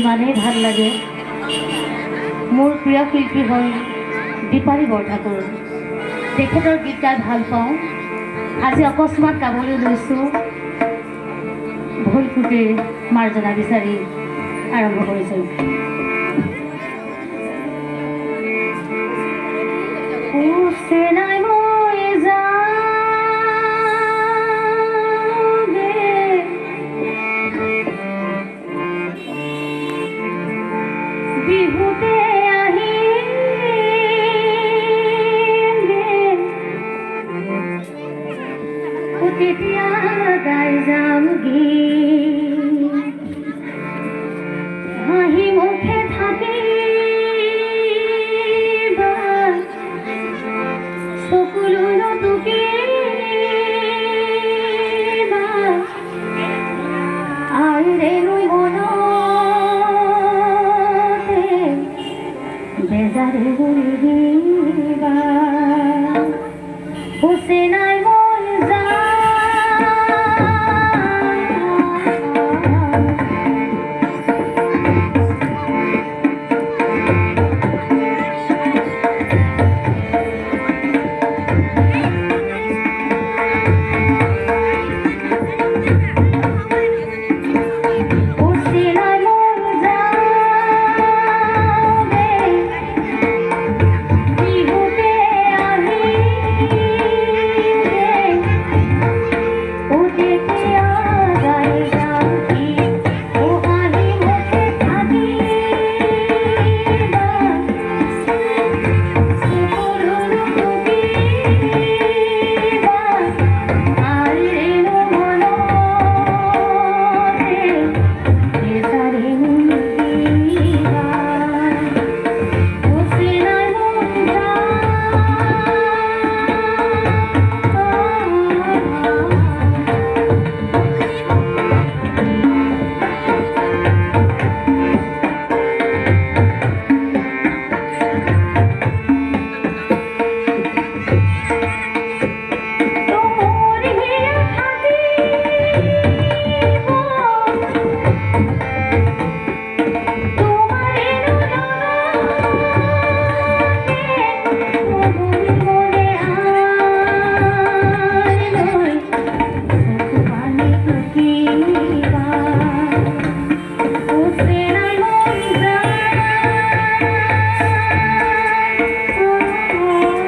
ইমানেই ভাল লাগে। মোৰ প্ৰিয় শিল্পী হ'ল দীপালী বৰঠাকুৰ। তেখেতৰ গীত গাই ভাল পাওঁ। আজি অকস্মাত গাবলৈ লৈছোঁ। ভুল ক্ৰুটিৰ মাৰ্জনা বিচাৰি আৰম্ভ কৰিছোঁ। বিহুতে তেতিয়া গাই যাম গীত, হাঁহি মুখে থাকি